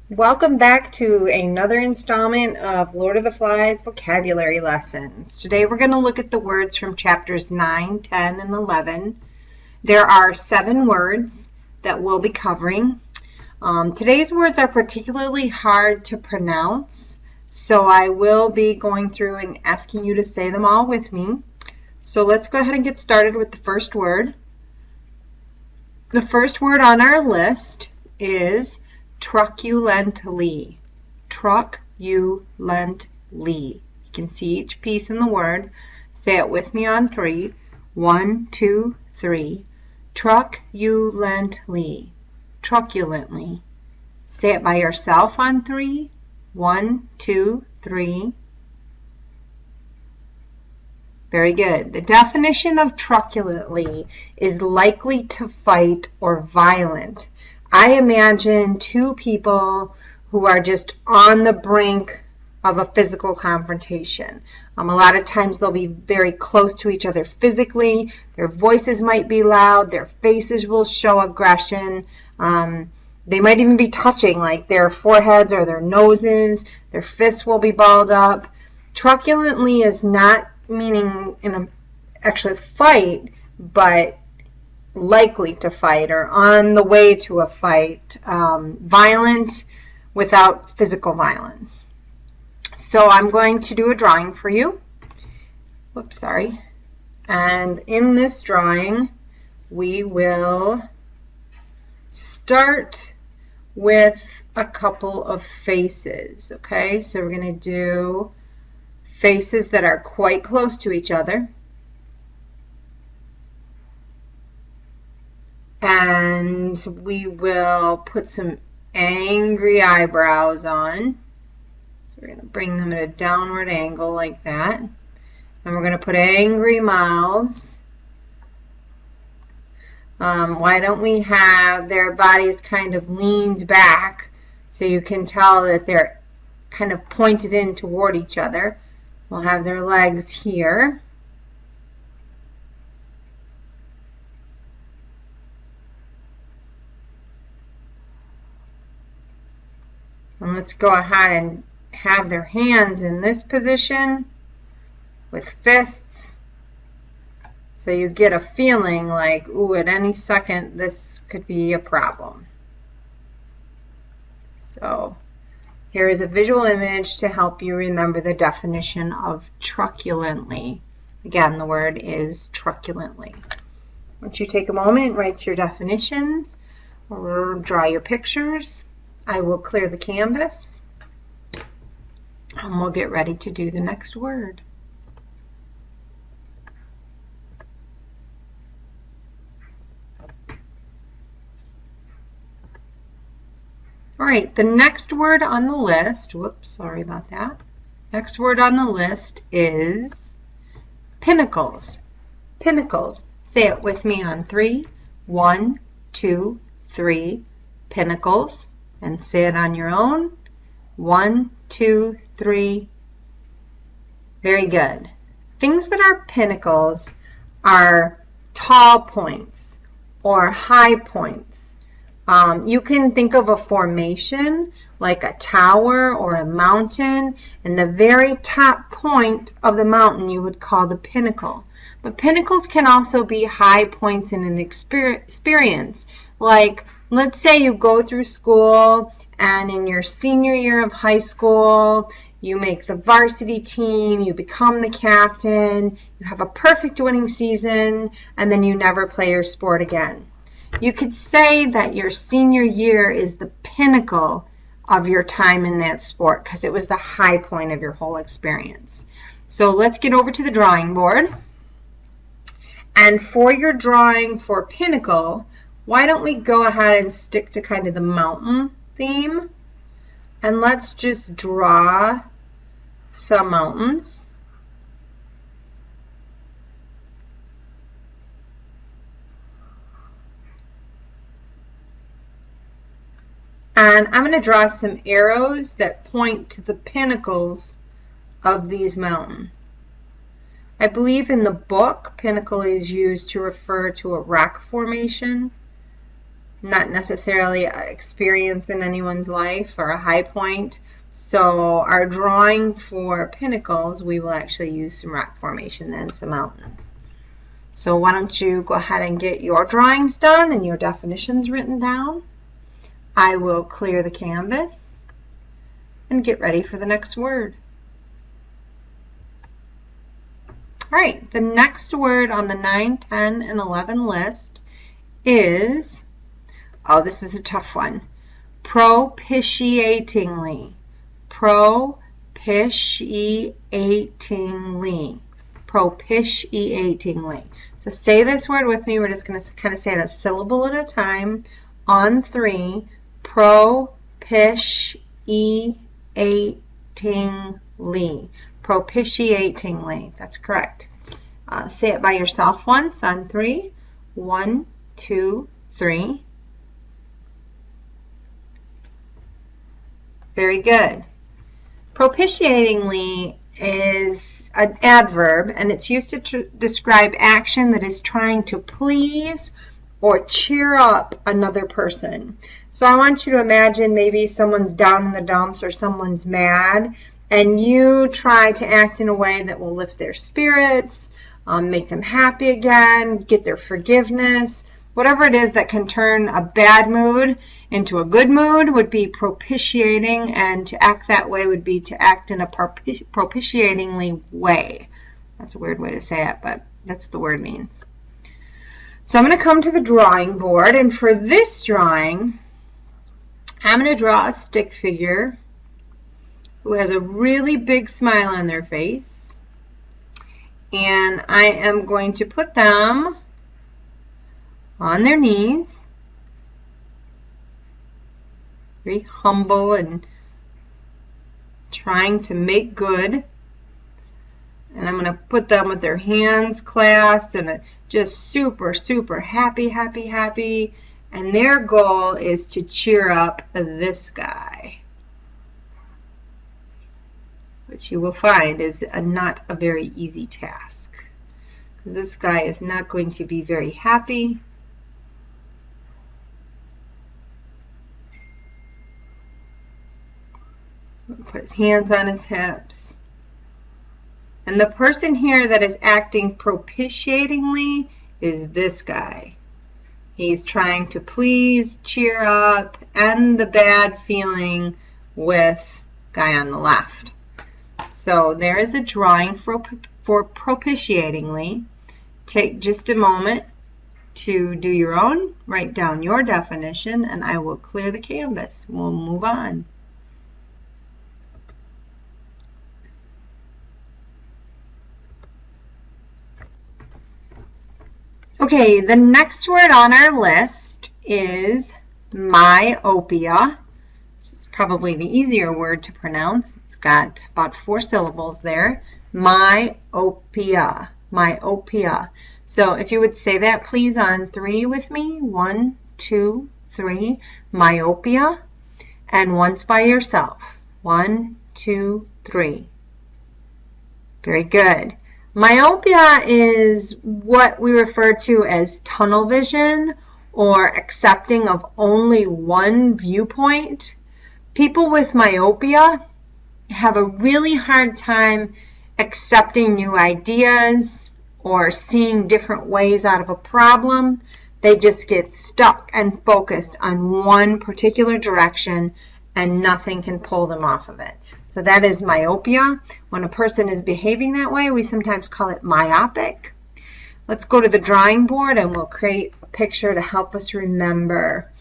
Welcome back to another installment of Lord of the Flies vocabulary lessons. Today we're going to look at the words from chapters 9, 10, and 11. There are 7 words that we'll be covering. Today's words are particularly hard to pronounce, so I will be going through and asking you to say them all with me. So let's go ahead and get started with the first word. The first word on our list is truculently. Truculently. You can see each piece in the word. Say it with me on 3. 1, 2, 3. Truculently. Truculently. Say it by yourself on 3. 1, 2, 3. Very good. The definition of truculently is likely to fight or violent. I imagine 2 people who are just on the brink of a physical confrontation. A lot of times they'll be very close to each other physically. Their voices might be loud. Their faces will show aggression. They might even be touching, like their foreheads or their noses. Their fists will be balled up. Truculently is not meaning in a actual fight, but likely to fight or on the way to a fight, violent without physical violence. So I'm going to do a drawing for you. Whoops, sorry. And in this drawing, we will start with a couple of faces. Okay, so we're going to do faces that are quite close to each other. And we will put some angry eyebrows on. So we're going to bring them at a downward angle like that. And we're going to put angry mouths. Why don't we have their bodies kind of leaned back so you can tell that they're kind of pointed in toward each other. We'll have their legs here. And let's go ahead and have their hands in this position with fists. So you get a feeling like, ooh, at any second this could be a problem. So here is a visual image to help you remember the definition of truculently. Again, the word is truculently. Once you take a moment, write your definitions or draw your pictures. I will clear the canvas and we'll get ready to do the next word. All right, the next word on the list, whoops, sorry about that. Next word on the list is pinnacles. Pinnacles. Say it with me on 3. 1, 2, 3. Pinnacles. And say it on your own. 1, 2, 3. Very good. Things that are pinnacles are tall points or high points. You can think of a formation like a tower or a mountain, and the very top point of the mountain you would call the pinnacle. But pinnacles can also be high points in an experience. Like, let's say you go through school and in your senior year of high school, you make the varsity team, you become the captain, you have a perfect winning season, and then you never play your sport again. You could say that your senior year is the pinnacle of your time in that sport because it was the high point of your whole experience. So let's get over to the drawing board. And for your drawing for pinnacle, why don't we go ahead and stick to kind of the mountain theme, and let's just draw some mountains. And I'm going to draw some arrows that point to the pinnacles of these mountains. I believe in the book, pinnacle is used to refer to a rock formation. not necessarily an experience in anyone's life or a high point. So our drawing for pinnacles, we will actually use some rock formation and some mountains. So why don't you go ahead and get your drawings done and your definitions written down. I will clear the canvas and get ready for the next word. All right, the next word on the 9, 10, and 11 list is, oh, this is a tough one, propitiatingly. Propitiatingly. Propitiatingly. So say this word with me. We're just going to kind of say it a syllable at a time. On 3, propitiatingly. Propitiatingly. That's correct. Say it by yourself once on 3. 1, 2, 3. Very good. Propitiatingly is an adverb, and it's used to describe action that is trying to please or cheer up another person. So I want you to imagine maybe someone's down in the dumps or someone's mad, and you try to act in a way that will lift their spirits, make them happy again, get their forgiveness. Whatever it is that can turn a bad mood into a good mood would be propitiating, and to act that way would be to act in a propitiatingly way. That's a weird way to say it, but that's what the word means. So I'm going to come to the drawing board, and for this drawing, I'm going to draw a stick figure who has a really big smile on their face, and I am going to put them on their knees, very humble and trying to make good. And I'm going to put them with their hands clasped and just super, super happy, happy, happy. And their goal is to cheer up this guy, which you will find is not a very easy task, because this guy is not going to be very happy. Put his hands on his hips. And the person here that is acting propitiatingly is this guy. He's trying to please, cheer up, end the bad feeling with guy on the left. So there is a drawing for propitiatingly. Take just a moment to do your own, write down your definition, and I will clear the canvas. We'll move on. Okay, the next word on our list is myopia. This is probably the easier word to pronounce. It's got about 4 syllables there. Myopia. Myopia. So if you would say that please on 3 with me. 1, 2, 3. Myopia. And once by yourself. 1, 2, 3. Very good. Myopia is what we refer to as tunnel vision, or accepting of only one viewpoint. People with myopia have a really hard time accepting new ideas or seeing different ways out of a problem. They just get stuck and focused on one particular direction, and nothing can pull them off of it. So that is myopia. When a person is behaving that way, we sometimes call it myopic. Let's go to the drawing board and we'll create a picture to help us remember.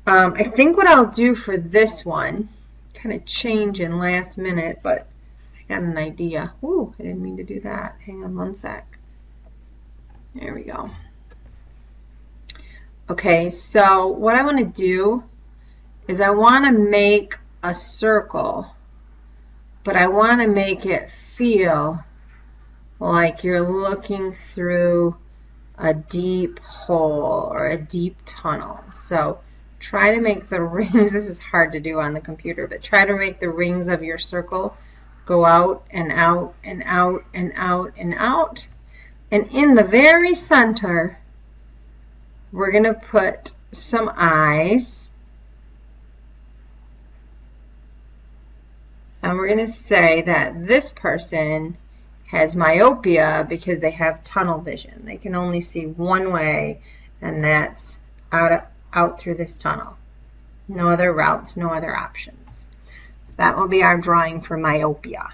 I think what I'll do for this one, kind of change in last minute, but I got an idea. Ooh, I didn't mean to do that. Hang on one sec. There we go. Okay, so what I want to do is I want to make a circle, but I want to make it feel like you're looking through a deep hole or a deep tunnel. So try to make the rings, this is hard to do on the computer, but try to make the rings of your circle go out and out and out and out and out. And in the very center, we're going to put some eyes. And we're going to say that this person has myopia because they have tunnel vision. They can only see one way, and that's out through this tunnel. No other routes, no other options. So that will be our drawing for myopia.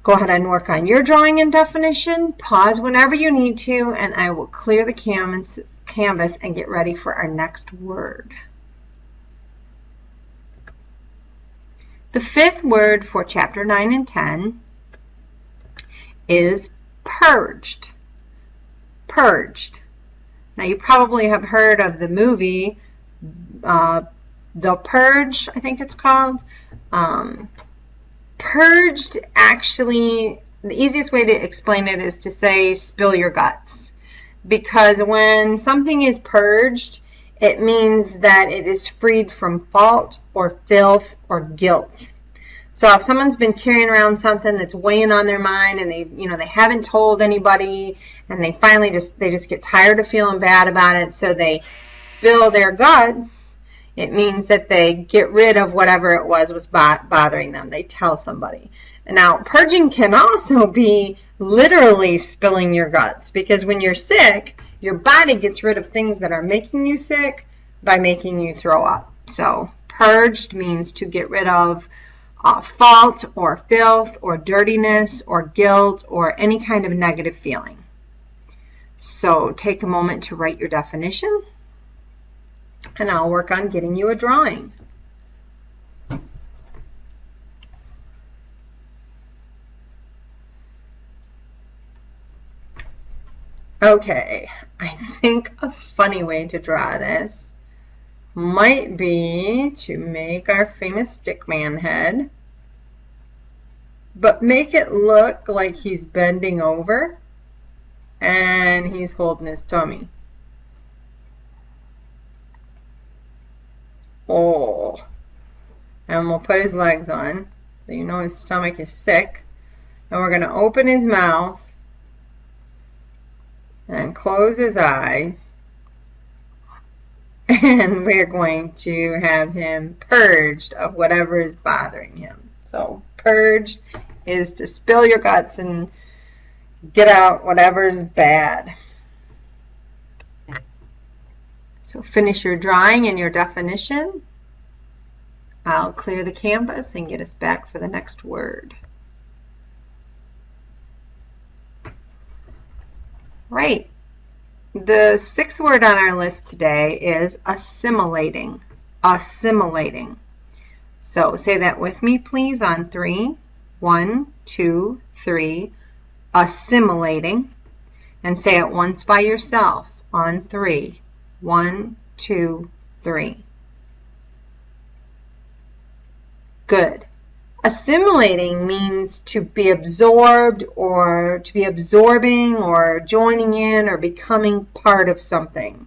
Go ahead and work on your drawing and definition. Pause whenever you need to, and I will clear the canvas and get ready for our next word. The fifth word for chapter 9 and 10 is purged. Purged. Now you probably have heard of the movie The Purge, I think it's called. Purged, actually, the easiest way to explain it is to say spill your guts. Because when something is purged, it means that it is freed from fault or filth or guilt. So if someone's been carrying around something that's weighing on their mind and they haven't told anybody, and they finally just get tired of feeling bad about it, so they spill their guts, it means that they get rid of whatever it was bothering them. They tell somebody. Now, purging can also be literally spilling your guts, because when you're sick, your body gets rid of things that are making you sick by making you throw up. So purged means to get rid of fault or filth or dirtiness or guilt or any kind of negative feeling. So take a moment to write your definition, and I'll work on getting you a drawing. Okay, I think a funny way to draw this might be to make our famous stickman head, but make it look like he's bending over and he's holding his tummy. Oh, and we'll put his legs on so you know his stomach is sick, and we're going to open his mouth and close his eyes, and we're going to have him purged of whatever is bothering him. So purged is to spill your guts and get out whatever's bad. So finish your drawing and your definition. I'll clear the canvas and get us back for the next word. Right. The sixth word on our list today is assimilating. Assimilating. So say that with me, please, on 3. 1, 2, 3. Assimilating. And say it once by yourself on 3. 1, 2, 3. Good. Assimilating means to be absorbed, or to be absorbing, or joining in, or becoming part of something.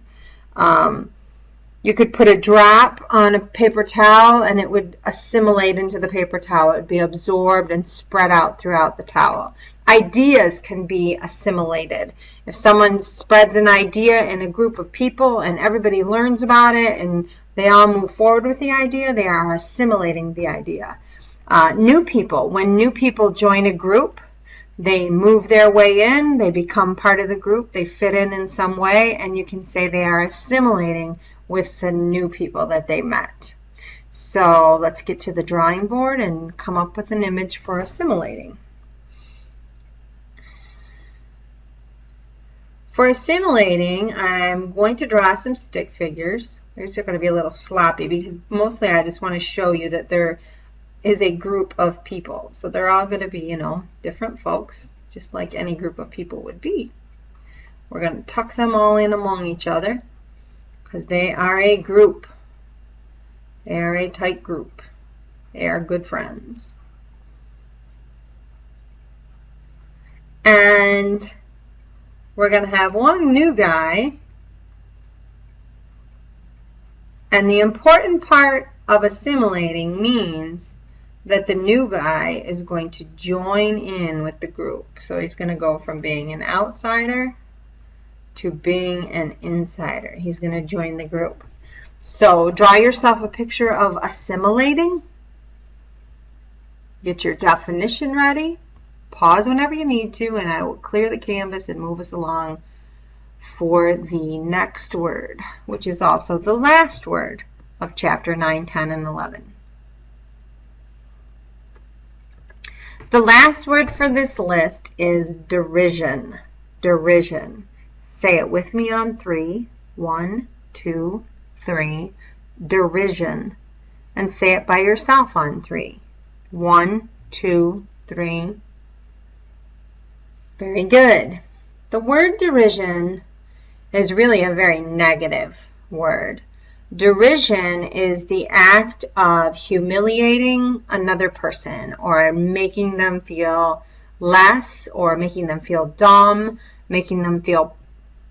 You could put a drop on a paper towel and it would assimilate into the paper towel. It would be absorbed and spread out throughout the towel. Ideas can be assimilated. If someone spreads an idea in a group of people and everybody learns about it and they all move forward with the idea, they are assimilating the idea. New people, when new people join a group, they move their way in, they become part of the group, they fit in some way, and you can say they are assimilating with the new people that they met. So let's get to the drawing board and come up with an image for assimilating. For assimilating, I'm going to draw some stick figures. These are going to be a little sloppy because mostly I just want to show you that there is a group of people. So they're all going to be, different folks, just like any group of people would be. We're going to tuck them all in among each other because they are a group. They are a tight group. They are good friends. And we're going to have one new guy. And the important part of assimilating means that the new guy is going to join in with the group. So he's going to go from being an outsider to being an insider. He's going to join the group. So draw yourself a picture of assimilating. Get your definition ready. Pause whenever you need to, and I will clear the canvas and move us along for the next word, which is also the last word of chapter 9, 10, and 11. The last word for this list is derision. Derision. Say it with me on 3. 1, 2, 3. Derision. And say it by yourself on 3. 1, 2, 3. Very good. The word derision is really a very negative word. Derision is the act of humiliating another person or making them feel less or making them feel dumb, making them feel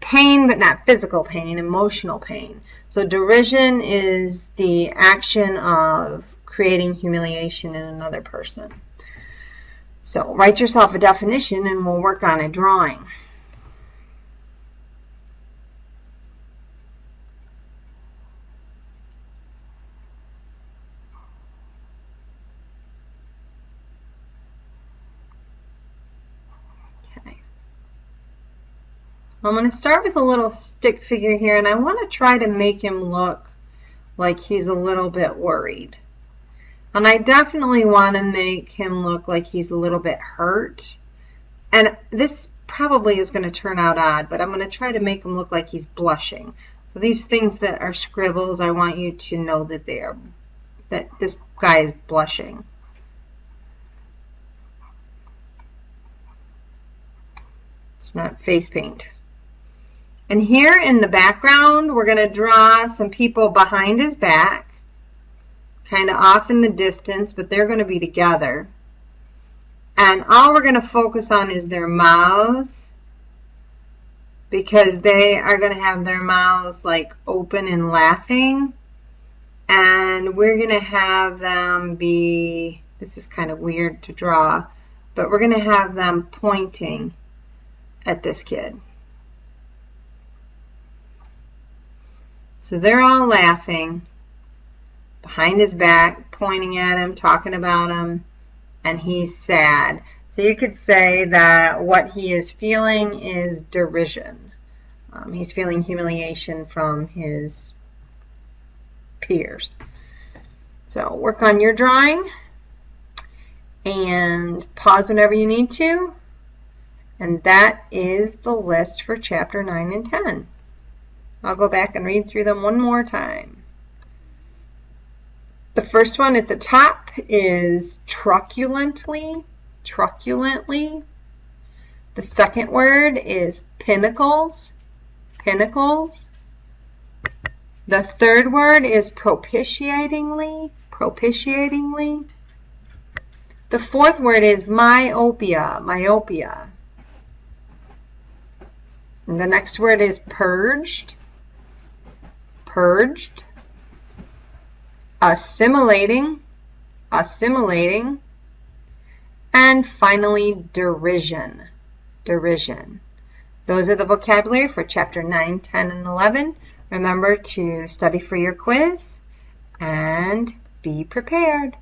pain, but not physical pain, emotional pain. So derision is the action of creating humiliation in another person. So write yourself a definition and we'll work on a drawing. I'm going to start with a little stick figure here, and I want to try to make him look like he's a little bit worried. And I definitely want to make him look like he's a little bit hurt. And this probably is going to turn out odd, but I'm going to try to make him look like he's blushing. So these things that are scribbles, I want you to know that that this guy is blushing. It's not face paint. And here in the background, we're going to draw some people behind his back, kind of off in the distance, but they're going to be together. And all we're going to focus on is their mouths, because they are going to have their mouths like open and laughing. And we're going to have them be, this is kind of weird to draw, but we're going to have them pointing at this kid. So they're all laughing behind his back, pointing at him, talking about him, and he's sad. So you could say that what he is feeling is derision. He's feeling humiliation from his peers. So work on your drawing and pause whenever you need to. And that is the list for chapter 9 and 10. I'll go back and read through them one more time. The first one at the top is truculently. Truculently. The second word is pinnacles. Pinnacles. The third word is propitiatingly. Propitiatingly. The fourth word is myopia. Myopia. And the next word is purged. Purged. Assimilating. Assimilating. And finally, derision. Derision. Those are the vocabulary for chapter 9, 10, and 11. Remember to study for your quiz and be prepared.